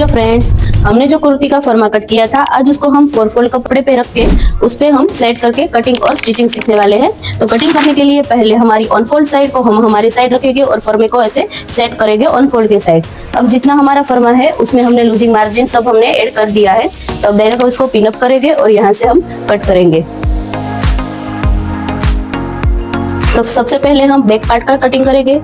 Friends, हमने जो कुर्ती का फर्मा कट किया था, आज उसको हम 4 फोल्ड कपड़े पे रख के उस पे हम सेट करके कटिंग और स्टिचिंग सीखने वाले हैं। तो कटिंग करने के लिए पहले हमारी ऑन फोल्ड साइड को हम हमारी साइड रखेंगे और फर्मे को ऐसे सेट करेंगे ऑन फोल्ड के साइड। अब जितना हमारा फर्मा है उसमें हमने लूजिंग मार्जिन सब हमने ऐड कर दिया है। तो अब डायरेक्ट इसको पिन अप करेंगे और यहाँ से हम कट करेंगे। तो सबसे पहले हम बैक पार्ट का कटिंग करेंगे।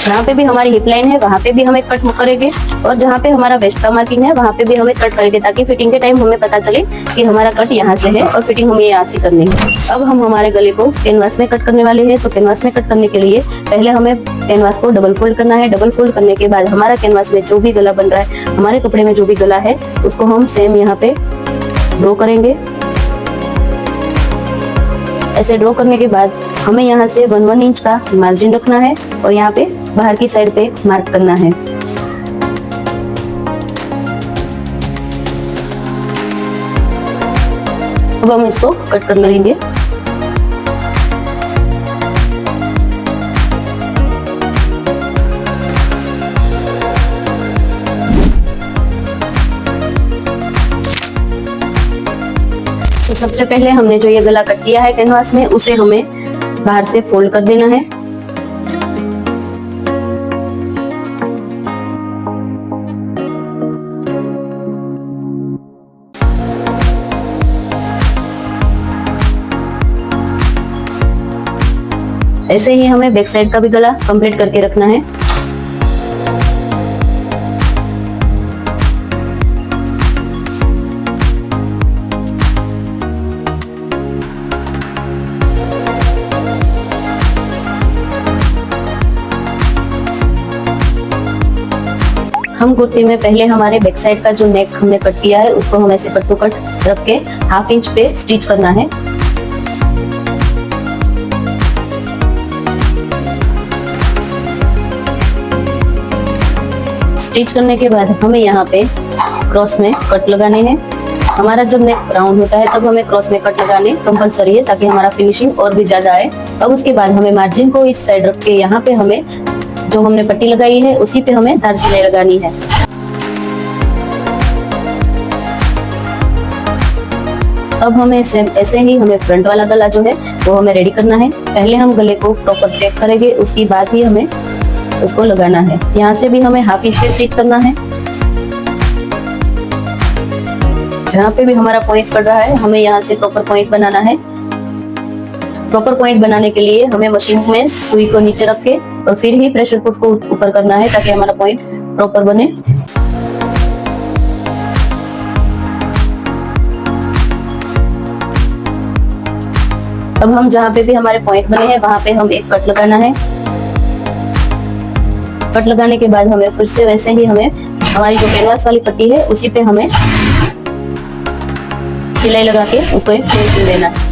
जहाँ पे भी हमारी हिप लाइन है वहाँ पे भी हम एक कट करेंगे और जहाँ पे हमारा वेस्ट का मार्किंग है वहाँ पे भी हम एक कट करेंगे, ताकि फिटिंग के टाइम हमें पता चले कि हमारा कट यहाँ से है और फिटिंग हमें यहाँ से करनी है। अब हम हमारे गले को कैनवास में कट करने वाले हैं। तो कैनवास में कट करने के लिए पहले हमें कैनवास को डबल फोल्ड करना है। डबल फोल्ड करने के बाद हमारा कैनवास में जो भी गला बन रहा है, हमारे कपड़े में जो भी गला है, उसको हम सेम यहाँ पे ड्रॉ करेंगे। ऐसे ड्रॉ करने के बाद हमें यहाँ से 1 इंच का मार्जिन रखना है और यहाँ पे बाहर की साइड पे मार्क करना है। अब हम इसको कट कर लेंगे। तो सबसे पहले हमने जो ये गला कट किया है कैनवास में, उसे हमें बाहर से फोल्ड कर देना है। ऐसे ही हमें बैक साइड का भी गला कंप्लीट करके रखना है। हम कुर्ती में पहले हमारे बैक साइड का जो नेक हमने कट किया है उसको हम ऐसे कट टू कट रख के 1/2 इंच पे स्टिच करना है। स्टिच करने के बाद हमें यहाँ पे क्रॉस में कट लगाने हैं। हमारा जब नेक राउंड होता है तब हमें क्रॉस में कट लगाने कंपलसरी है, ताकि हमारा फिनिशिंग और भी ज्यादा आए। अब उसके बाद हमें मार्जिन को इस साइड रख के यहाँ पे हमें जो हमने पट्टी लगाई है उसी पे हमें धार सिलाई लगानी है। अब हमें सेम ऐसे ही हमें फ्रंट वाला गला जो है वो हमें रेडी करना है। पहले हम गले को प्रॉपर चेक करेंगे, उसके बाद ही हमें उसको लगाना है। यहाँ से भी हमें 1/2 इंच पे स्टिच करना है। जहाँ पे भी हमारा पॉइंट पड़ रहा है हमें यहाँ से प्रॉपर पॉइंट बनाना है। प्रॉपर पॉइंट बनाने के लिए हमें मशीन में सुई को नीचे रख के और फिर ही प्रेशर पुट को ऊपर करना है, ताकि हमारा पॉइंट प्रॉपर बने। अब हम जहाँ पे भी हमारे पॉइंट बने हैं वहां पे हम एक कट लगाना है। कट लगाने के बाद हमें फिर से वैसे ही हमें हमारी जो कैनवास वाली पट्टी है उसी पे हमें सिलाई लगा के उसको एक फिनिशिंग देना है।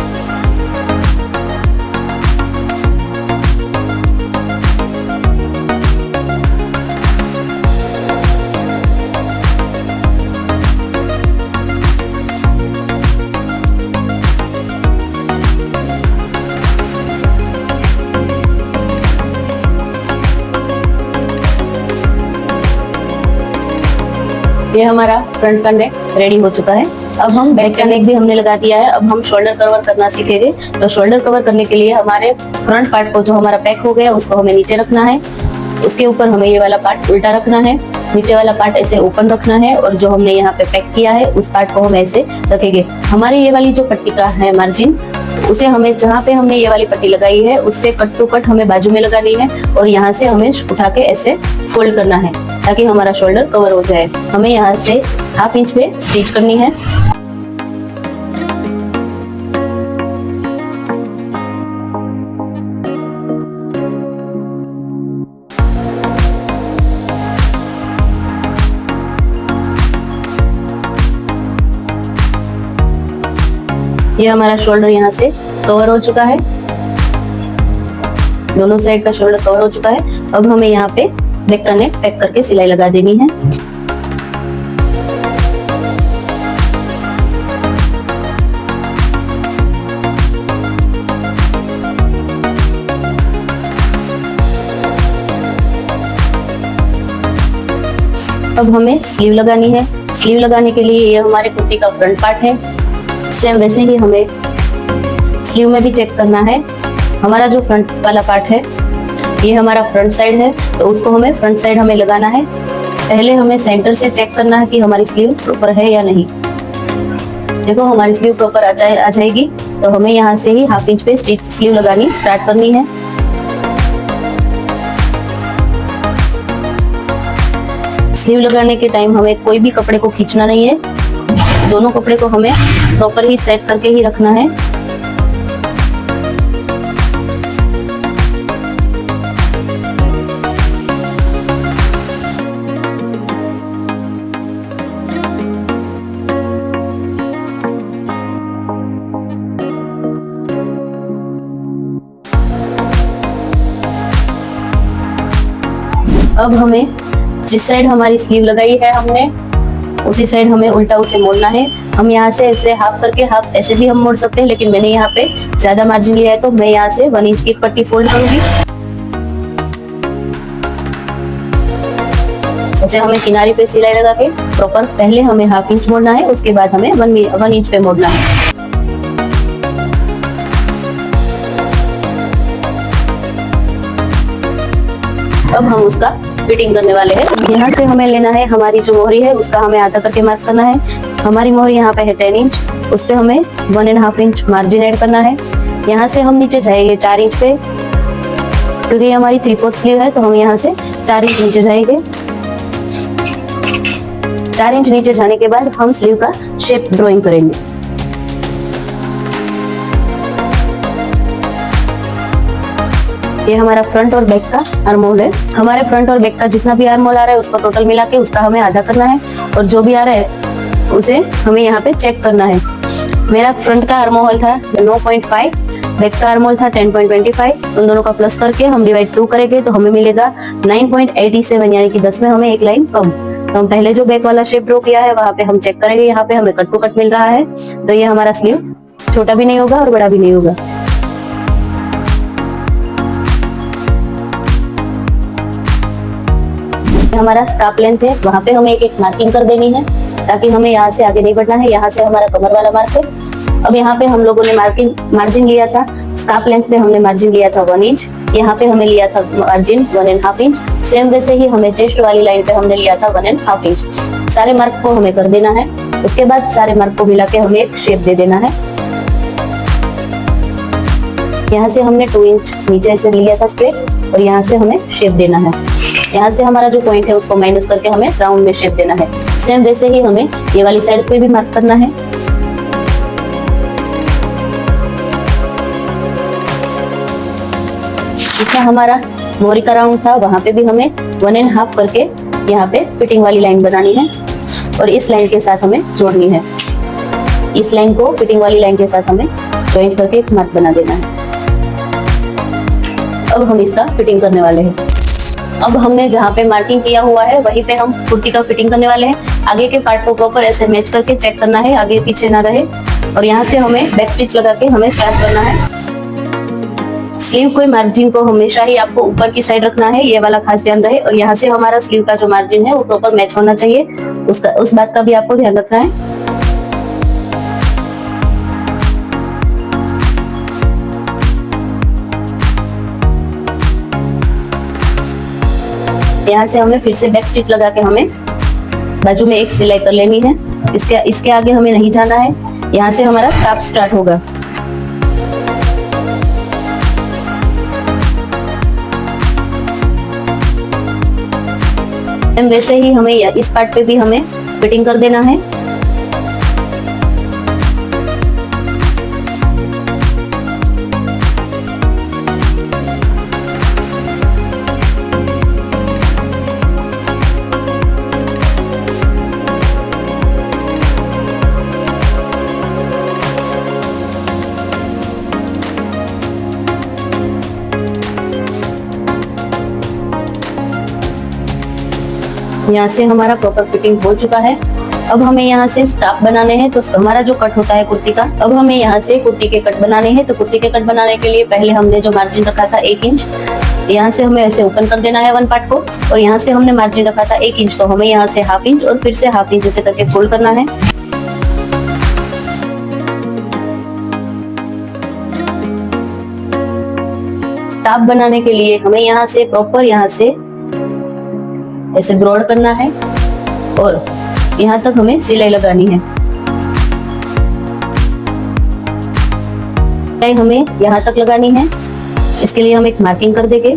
ये हमारा फ्रंट का नेक रेडी हो चुका है। अब हम बैक का नेक भी हमने लगा दिया है। अब हम शोल्डर कवर करना सीखेंगे। तो शोल्डर कवर करने के लिए हमारे फ्रंट पार्ट को जो हमारा पैक हो गया उसको हमें नीचे रखना है। उसके ऊपर हमें ये वाला पार्ट उल्टा रखना है, नीचे वाला पार्ट ऐसे ओपन रखना है और जो हमने यहाँ पे पैक किया है उस पार्ट को हम ऐसे रखेंगे। हमारी ये वाली जो पट्टी का है मार्जिन, उसे हमें जहाँ पे हमने ये वाली पट्टी लगाई है उससे कट टू कट हमें बाजू में लगानी है और यहाँ से हमें उठा के ऐसे फोल्ड करना है, ताकि हमारा शोल्डर कवर हो जाए। हमें यहाँ से 1/2 इंच पे स्टिच करनी है। ये हमारा शोल्डर यहाँ से कवर हो चुका है, दोनों साइड का शोल्डर कवर हो चुका है। अब हमें यहाँ पे बैक का नेक पैक करके सिलाई लगा देनी है। अब हमें स्लीव लगानी है। स्लीव लगाने के लिए ये हमारे कुर्ती का फ्रंट पार्ट है। सेम वैसे ही हमें स्लीव में भी चेक करना है। हमारा जो फ्रंट वाला पार्ट है ये हमारा फ्रंट साइड है, तो उसको हमें फ्रंट साइड हमें लगाना है। पहले हमें सेंटर से चेक करना है कि हमारी स्लीव प्रॉपर है या नहीं। देखो हमारी स्लीव प्रॉपर आ जाएगी, तो हमें यहाँ से ही 1/2 इंच पे स्लीव लगानी स्टार्ट करनी है। स्लीव लगाने के टाइम हमें कोई भी कपड़े को खींचना नहीं है, दोनों कपड़े को हमें प्रॉपर ही सेट करके ही रखना है। अब हमें जिस साइड हमारी स्लीव लगाई है हमने, उसी साइड हमें उल्टा उसे मोड़ना है। हम यहाँ से ऐसे हाफ करके, हाफ ऐसे भी हम मोड़ सकते हैं, लेकिन मैंने यहाँ पे ज्यादा मार्जिन लिया है तो मैं यहाँ से 1 इंच की एक पट्टी फोल्ड करूंगी। ऐसे हमें किनारे पे सिलाई लगा के प्रॉपर पहले हमें 1/2 इंच मोड़ना है, उसके बाद हमें 1 इंच पे मोड़ना है। अब हम उसका फिटिंग करने वाले हैं। यहाँ से हमें लेना है, हमारी जो मोहरी है उसका हमें आधा करके मार्क करना है। हमारी मोहरी यहाँ पे है 10 इंच, उस पे हमें 1.5 इंच मार्जिन ऐड करना है। यहाँ से हम नीचे जाएंगे 4 इंच पे, क्योंकि ये हमारी 3/4 स्लीव है, तो हम यहाँ से 4 इंच नीचे जाएंगे। 4 इंच नीचे जाने के बाद हम स्लीव का शेप ड्राइंग करेंगे। ये हमारा फ्रंट और बैक का आर्म होल है। हमारे फ्रंट और बैक का जितना भी आर्म होल आ रहा है उसका टोटल मिला के उसका हमें आधा करना है, और जो भी आ रहा है उसे हमें यहाँ पे चेक करना है। मेरा फ्रंट का आर्म होल था 9.5, बैक का आर्म होल था 10.25। उन दोनों का प्लस करके हम डिवाइड 2 करेंगे तो हमें मिलेगा 9.87, यानी कि 10 में हमें एक लाइन कम। तो हम पहले जो बैक वाला शेप ड्रॉ किया है वहां पे हम चेक करेंगे, यहाँ पे हमें कट टू कट मिल रहा है, तो ये हमारा स्लीव छोटा भी नहीं होगा और बड़ा भी नहीं होगा। हमारा स्कार्फ लेंथ है, वहां पे हमें एक मार्किंग कर देनी है, ताकि हमें यहाँ से आगे नहीं बढ़ना है। यहाँ से हमारा कमर वाला मार्क है। अब यहाँ पे हम लोगों ने मार्जिन लिया था, स्कार्फ लेंथ पे हमने मार्जिन लिया था 1 इंच, यहाँ पे हमें लिया था मार्जिन 1.5 इंच। सेम वैसे ही हमें चेस्ट वाली लाइन पे हमने लिया था 1.5 इंच। सारे मार्क को हमें कर देना है। उसके बाद सारे मार्क को मिला के हमें एक शेप दे देना है। यहाँ से हमने 2 इंच नीचे से लिया था स्ट्रेट, और यहाँ से हमें शेप देना है। यहाँ से हमारा जो पॉइंट है उसको माइनस करके हमें राउंड में शेप देना है। सेम वैसे ही हमें ये वाली साइड पे भी मार्क करना है। जितना हमारा मोहरी का राउंड था वहां पे भी हमें 1.5 करके यहाँ पे फिटिंग वाली लाइन बनानी है, और इस लाइन के साथ हमें जोड़नी है। इस लाइन को फिटिंग वाली लाइन के साथ हमें ज्वाइंट करके एक मार्क बना देना है। अब हम इसका फिटिंग करने वाले हैं। अब हमने जहाँ पे मार्किंग किया हुआ है वहीं पे हम कुर्ती का फिटिंग करने वाले हैं। आगे के पार्ट को प्रॉपर ऐसे मैच करके चेक करना है, आगे पीछे ना रहे, और यहाँ से हमें बैक स्टिच लगा के हमें स्टार्ट करना है। स्लीव के मार्जिन को हमेशा ही आपको ऊपर की साइड रखना है, ये वाला खास ध्यान रहे। और यहाँ से हमारा स्लीव का जो मार्जिन है वो प्रॉपर मैच होना चाहिए, उस बात का भी आपको ध्यान रखना है। यहाँ से हमें फिर से बैक स्टिच लगा के हमें बाजू में एक सिलाई कर लेनी है। इसके आगे हमें नहीं जाना है। यहाँ से हमारा स्कार्फ स्टार्ट होगा। वैसे ही हमें इस पार्ट पे भी हमें फिटिंग कर देना है। यहाँ से हमारा प्रॉपर फिटिंग हो चुका है। अब हमें यहाँ से स्कार्फ बनाने हैं, तो हमारा जो कट होता है कुर्ती का, अब हमें यहाँ से कुर्ती के कट बनाने हैं। तो कुर्ती के कट बनाने के लिए पहले हमने जो मार्जिन रखा था 1 इंच, यहाँ से हमें ऐसे ओपन कर देना है 1 पार्ट को, और यहाँ से हमने मार्जिन रखा था 1 इंच, तो हमें यहाँ से 1/2 इंच और फिर से 1/2 इंच ऐसे करके फोल्ड करना है। टाप बनाने के लिए हमें यहाँ से प्रॉपर यहाँ से ऐसे ब्रॉड करना है और यहाँ तक हमें सिलाई लगानी है। सिलाई हमें यहाँ तक लगानी है, इसके लिए हम एक मार्किंग कर देंगे।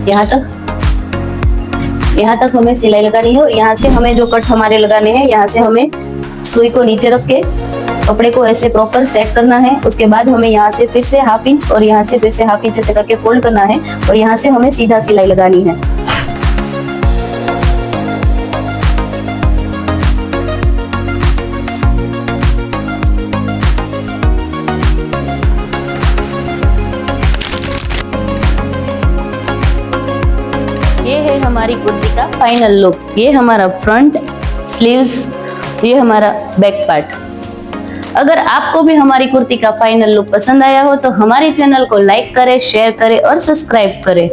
यहाँ तक हमें सिलाई लगानी है और यहाँ से हमें जो कट हमारे लगाने हैं, यहाँ से हमें सुई को नीचे रख के कपड़े को ऐसे प्रॉपर सेट करना है। उसके बाद हमें यहाँ से फिर से 1/2 इंच और यहाँ से फिर से 1/2 इंच ऐसे करके फोल्ड करना है और यहाँ से हमें सीधा सिलाई लगानी है। ये है हमारी कुर्ती का फाइनल लुक। ये हमारा फ्रंट स्लीव्स, ये हमारा बैक पार्ट। अगर आपको भी हमारी कुर्ती का फाइनल लुक पसंद आया हो तो हमारे चैनल को लाइक करें, शेयर करें और सब्सक्राइब करें।